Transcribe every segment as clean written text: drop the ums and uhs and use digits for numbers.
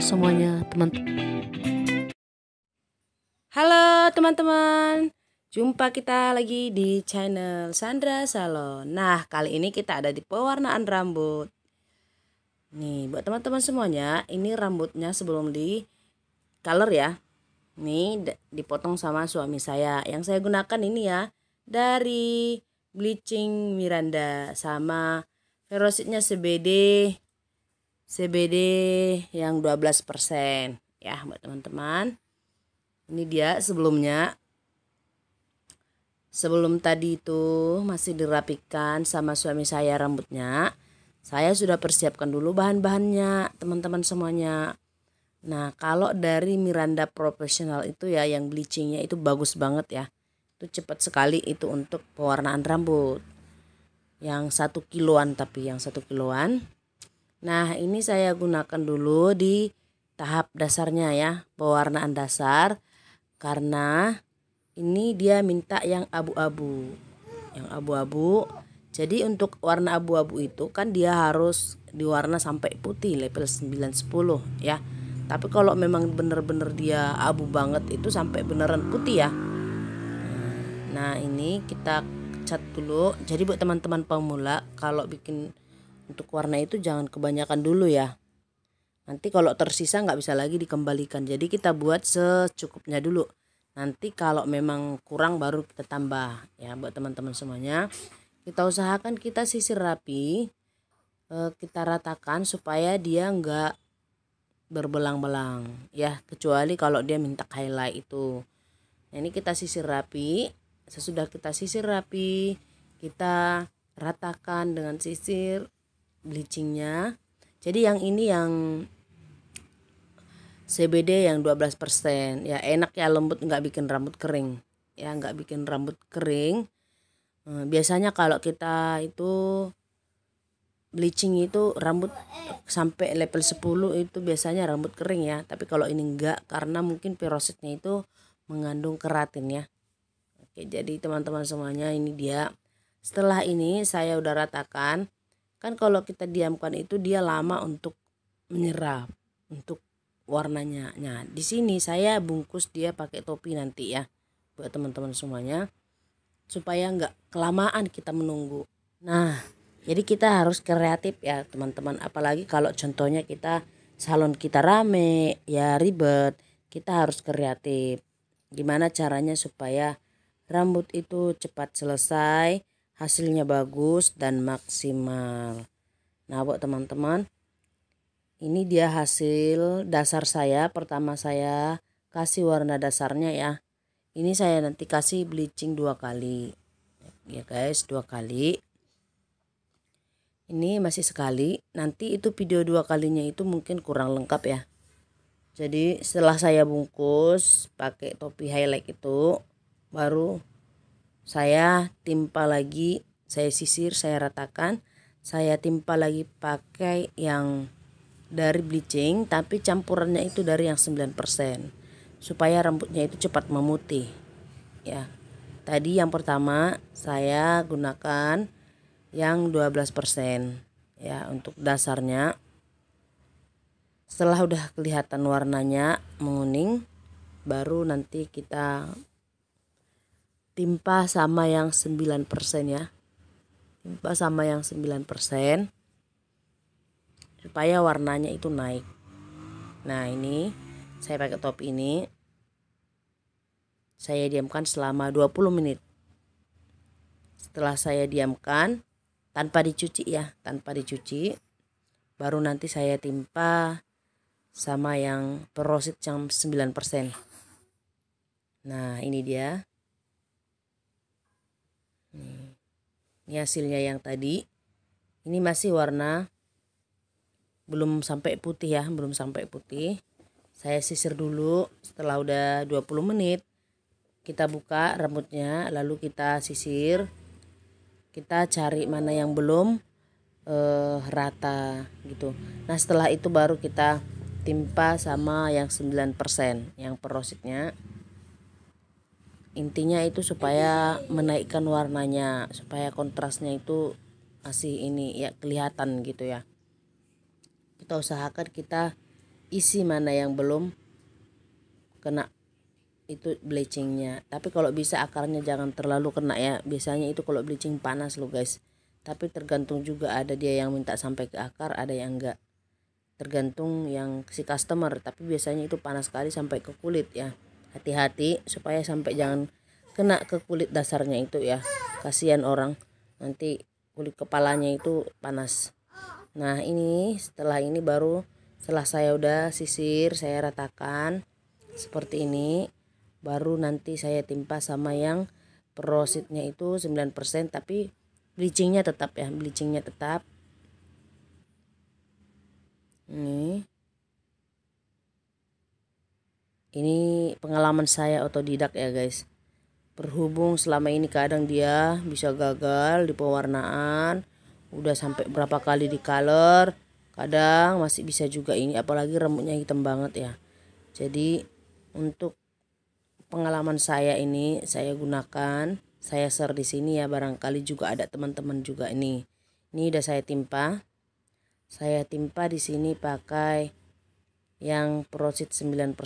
semuanya, Halo teman-teman, jumpa kita lagi di channel Sandra Salon. Nah, kali ini kita ada di pewarnaan rambut. Nih, buat teman-teman semuanya, ini rambutnya sebelum di color ya. Nih dipotong sama suami saya. Yang saya gunakan ini ya, dari bleaching Miranda sama Ferocitnya CBD yang 12% ya buat teman-teman. Ini dia sebelum tadi itu masih dirapikan sama suami saya rambutnya. Saya sudah persiapkan dulu bahan-bahannya teman-teman semuanya. Nah, kalau dari Miranda Professional itu ya yang bleachingnya itu bagus banget ya. Itu cepat sekali itu untuk pewarnaan rambut. Yang 1 kiloan tapi yang 1 kiloan. Nah, ini saya gunakan dulu di tahap dasarnya ya, pewarnaan dasar. Karena ini dia minta yang abu-abu. Yang abu-abu. Jadi untuk warna abu-abu itu kan dia harus diwarna sampai putih level 9-10 ya. Tapi kalau memang bener-bener dia abu banget itu sampai beneran putih ya. Nah, ini kita cat dulu. Jadi buat teman-teman pemula kalau bikin untuk warna itu jangan kebanyakan dulu ya. Nanti kalau tersisa nggak bisa lagi dikembalikan. Jadi kita buat secukupnya dulu. Nanti kalau memang kurang baru kita tambah ya buat teman-teman semuanya. Kita usahakan kita sisir rapi. Kita ratakan supaya dia nggak berbelang-belang ya. Kecuali kalau dia minta highlight itu. Nah, ini kita sisir rapi. Sesudah kita sisir rapi, kita ratakan dengan sisir bleachingnya. Jadi yang ini yang CBD yang 12% ya, enak ya, lembut, nggak bikin rambut kering ya, nggak bikin rambut kering. Biasanya kalau kita itu bleaching itu rambut sampai level 10 itu biasanya rambut kering ya, tapi kalau ini enggak karena mungkin perositnya itu mengandung keratin ya. Oke, jadi teman-teman semuanya ini dia. Setelah ini saya udah ratakan. Kan kalau kita diamkan itu dia lama untuk menyerap untuk warnanya. Nah, di sini saya bungkus dia pakai topi nanti ya buat teman-teman semuanya supaya nggak kelamaan kita menunggu. Nah, jadi kita harus kreatif ya teman-teman. Apalagi kalau contohnya kita salon kita rame ya ribet, kita harus kreatif. Gimana caranya supaya rambut itu cepat selesai, hasilnya bagus dan maksimal. Nah, buat teman-teman, ini dia hasil dasar saya. Pertama saya kasih warna dasarnya ya. Ini saya nanti kasih bleaching 2 kali. Ya guys, 2 kali. Ini masih sekali. Nanti itu video 2 kalinya itu mungkin kurang lengkap ya. Jadi setelah saya bungkus pakai topi highlight itu, baru saya timpa lagi, saya sisir, saya ratakan, saya timpa lagi pakai yang dari bleaching tapi campurannya itu dari yang 9% supaya rambutnya itu cepat memutih ya. Tadi yang pertama saya gunakan yang 12% ya untuk dasarnya. Setelah udah kelihatan warnanya menguning, baru nanti kita timpa sama yang 9% ya. Timpa sama yang 9% supaya warnanya itu naik. Nah, ini saya pakai topi ini. Saya diamkan selama 20 menit. Setelah saya diamkan tanpa dicuci ya, tanpa dicuci, baru nanti saya timpa sama yang perosit yang 9%. Nah, ini dia. Ini hasilnya yang tadi. Ini masih warna belum sampai putih ya, belum sampai putih. Saya sisir dulu. Setelah udah 20 menit kita buka rambutnya, lalu kita sisir. Kita cari mana yang belum rata gitu. Nah, setelah itu baru kita timpa sama yang 9% yang perositnya. Intinya itu supaya menaikkan warnanya, supaya kontrasnya itu masih ini ya kelihatan gitu ya. Kita usahakan kita isi mana yang belum kena itu bleachingnya. Tapi kalau bisa akarnya jangan terlalu kena ya, biasanya itu kalau bleaching panas loh guys. Tapi tergantung juga, ada dia yang minta sampai ke akar, ada yang enggak, tergantung yang si customer. Tapi biasanya itu panas sekali sampai ke kulit ya, hati-hati supaya sampai jangan kena ke kulit dasarnya itu ya, kasihan orang nanti kulit kepalanya itu panas. Nah ini setelah ini baru, setelah saya udah sisir, saya ratakan seperti ini, baru nanti saya timpa sama yang perositnya itu 9%, tapi bleachingnya tetap ya, bleachingnya tetap. Ini pengalaman saya otodidak ya guys. Berhubung selama ini kadang dia bisa gagal di pewarnaan, udah sampai berapa kali di color, kadang masih bisa juga ini, apalagi rambutnya hitam banget ya. Jadi untuk pengalaman saya ini saya gunakan, saya share di sini ya, barangkali juga ada teman-teman juga ini. Ini udah saya timpa. Saya timpa di sini pakai yang perosit 9%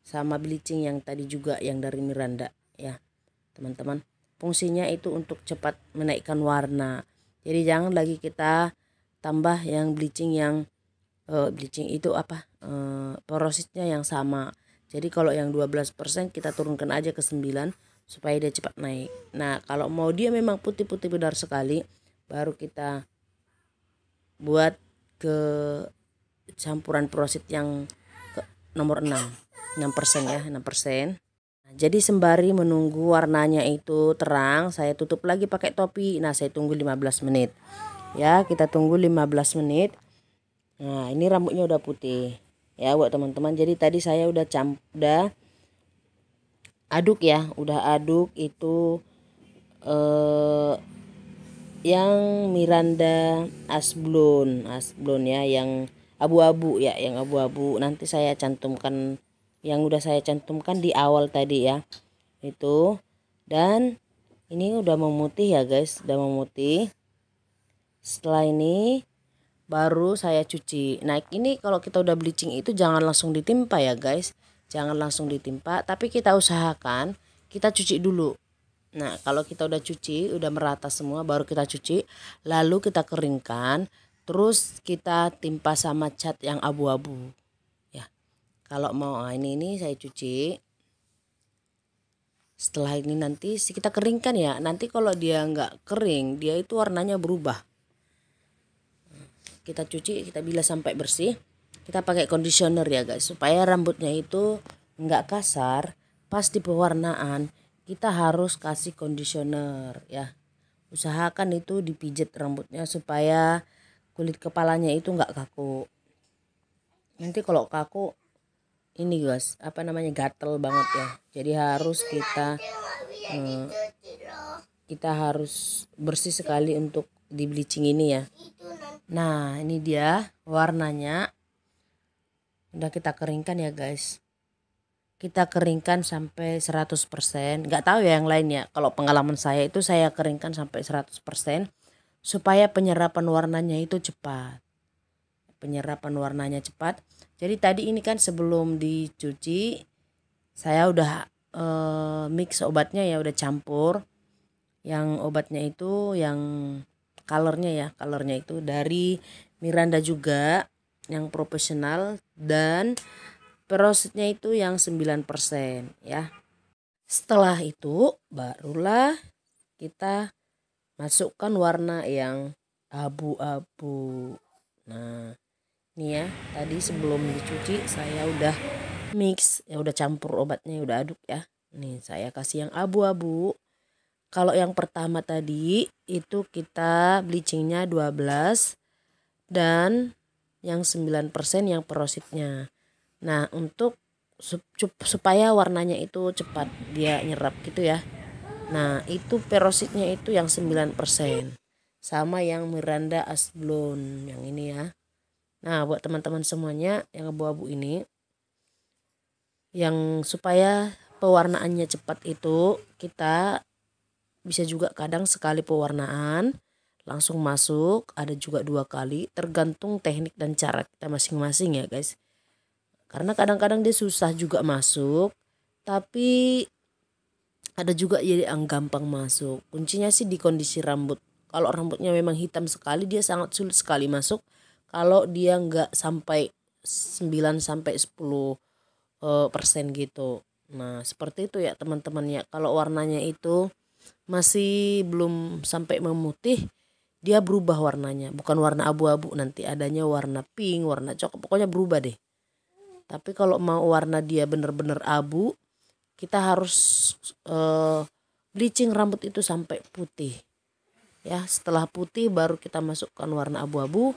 sama bleaching yang tadi juga yang dari Miranda ya teman-teman. Fungsinya itu untuk cepat menaikkan warna. Jadi jangan lagi kita tambah yang bleaching yang bleaching itu apa, porositnya yang sama. Jadi kalau yang 12% kita turunkan aja ke 9 supaya dia cepat naik. Nah kalau mau dia memang putih-putih benar sekali, baru kita buat ke campuran porosit yang nomor 6% ya, 6%. Jadi sembari menunggu warnanya itu terang, saya tutup lagi pakai topi. Nah saya tunggu 15 menit ya, kita tunggu 15 menit. Nah ini rambutnya udah putih ya buat teman-teman. Jadi tadi saya udah aduk ya, udah aduk itu yang Miranda Asblon ya, yang abu-abu ya, yang abu-abu. Nanti saya cantumkan yang udah saya cantumkan di awal tadi ya itu. Dan ini udah memutih ya guys, udah memutih. Setelah ini baru saya cuci. Nah ini kalau kita udah bleaching itu jangan langsung ditimpa ya guys, jangan langsung ditimpa, tapi kita usahakan kita cuci dulu. Nah kalau kita udah cuci, udah merata semua, baru kita cuci, lalu kita keringkan, terus kita timpa sama cat yang abu-abu ya. Kalau mau ini saya cuci. Setelah ini nanti kita keringkan ya. Nanti kalau dia nggak kering, dia itu warnanya berubah. Kita cuci, kita bilas sampai bersih. Kita pakai conditioner ya guys, supaya rambutnya itu nggak kasar. Pas di pewarnaan kita harus kasih conditioner ya. Usahakan itu dipijit rambutnya supaya kulit kepalanya itu nggak kaku. Nanti kalau kaku ini guys, apa namanya, gatel banget ya. Jadi harus kita harus bersih sekali untuk di bleaching ini ya. Nah ini dia warnanya, udah kita keringkan ya guys. Kita keringkan sampai 100%. Nggak tahu ya yang lain ya, kalau pengalaman saya itu saya keringkan sampai 100% supaya penyerapan warnanya itu cepat. Penyerapan warnanya cepat. Jadi tadi ini kan sebelum dicuci saya udah mix obatnya ya, udah campur. Yang obatnya itu yang colornya ya, colornya itu dari Miranda juga yang profesional, dan perositnya itu yang 9% ya. Setelah itu barulah kita masukkan warna yang abu-abu. Nah ini ya, tadi sebelum dicuci saya udah mix ya, udah campur obatnya, udah aduk ya. Nih saya kasih yang abu-abu. Kalau yang pertama tadi itu kita bleachingnya 12 dan yang 9% yang perositnya. Nah untuk supaya warnanya itu cepat dia nyerap gitu ya. Nah itu perositnya itu yang 9% sama yang Miranda Asblon yang ini ya. Nah buat teman-teman semuanya yang abu-abu ini, yang supaya pewarnaannya cepat itu kita bisa juga kadang sekali pewarnaan langsung masuk, ada juga 2 kali, tergantung teknik dan cara kita masing-masing ya guys. Karena kadang-kadang dia susah juga masuk, tapi ada juga yang gampang masuk. Kuncinya sih di kondisi rambut. Kalau rambutnya memang hitam sekali, dia sangat sulit sekali masuk. Kalau dia nggak sampai 9 sampai 10% gitu. Nah seperti itu ya teman-teman ya. Kalau warnanya itu masih belum sampai memutih, dia berubah warnanya. Bukan warna abu-abu, nanti adanya warna pink, warna coklat, pokoknya berubah deh. Tapi kalau mau warna dia bener-bener abu, kita harus bleaching rambut itu sampai putih. Ya, setelah putih baru kita masukkan warna abu-abu.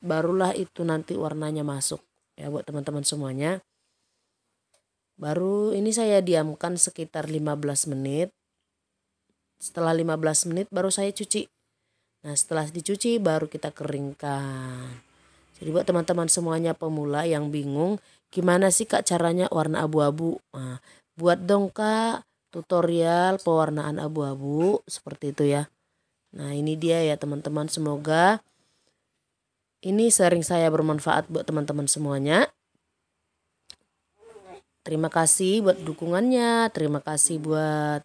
Barulah itu nanti warnanya masuk. Ya buat teman-teman semuanya. Baru ini saya diamkan sekitar 15 menit. Setelah 15 menit baru saya cuci. Nah setelah dicuci baru kita keringkan. Jadi buat teman-teman semuanya pemula yang bingung gimana sih kak caranya warna abu-abu. Nah, buat dong kak tutorial pewarnaan abu-abu seperti itu ya. Nah ini dia ya teman-teman, semoga ini sharing saya bermanfaat buat teman-teman semuanya. Terima kasih buat dukungannya, terima kasih buat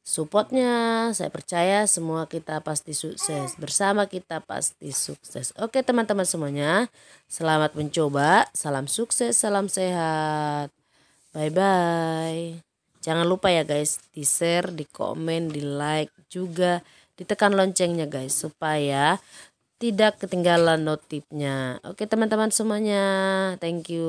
supportnya. Saya percaya semua kita pasti sukses. Bersama kita pasti sukses. Oke teman-teman semuanya, selamat mencoba. Salam sukses, salam sehat. Bye-bye. Jangan lupa ya guys, di share, di komen, di like juga. Ditekan loncengnya guys, supaya tidak ketinggalan notifnya. Oke teman-teman semuanya, thank you.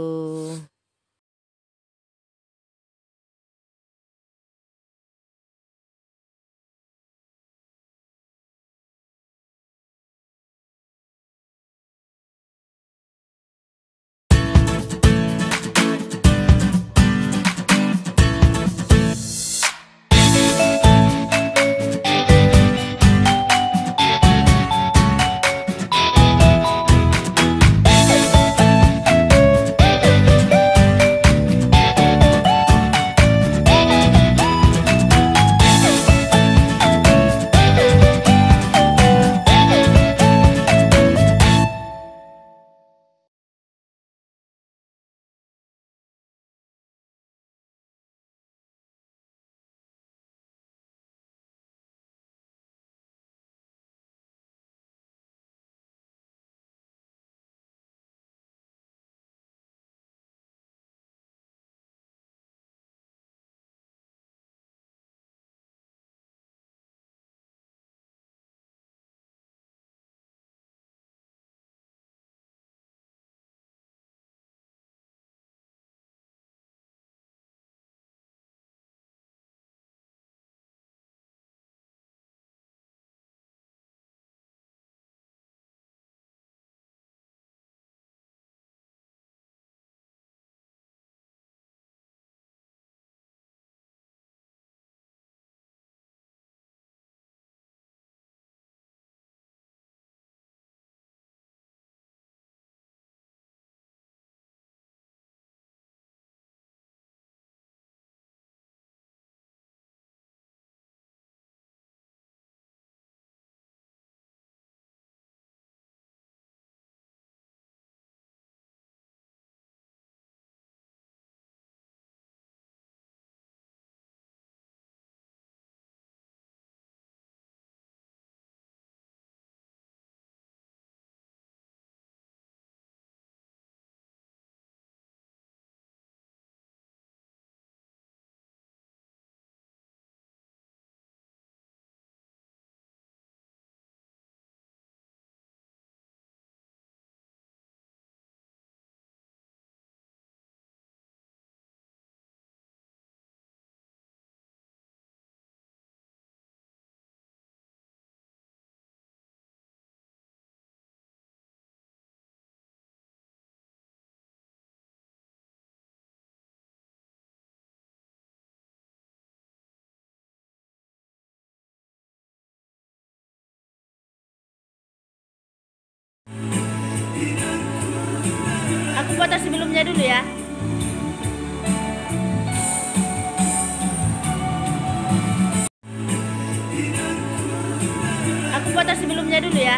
Aku foto sebelumnya dulu ya. Aku foto sebelumnya dulu ya.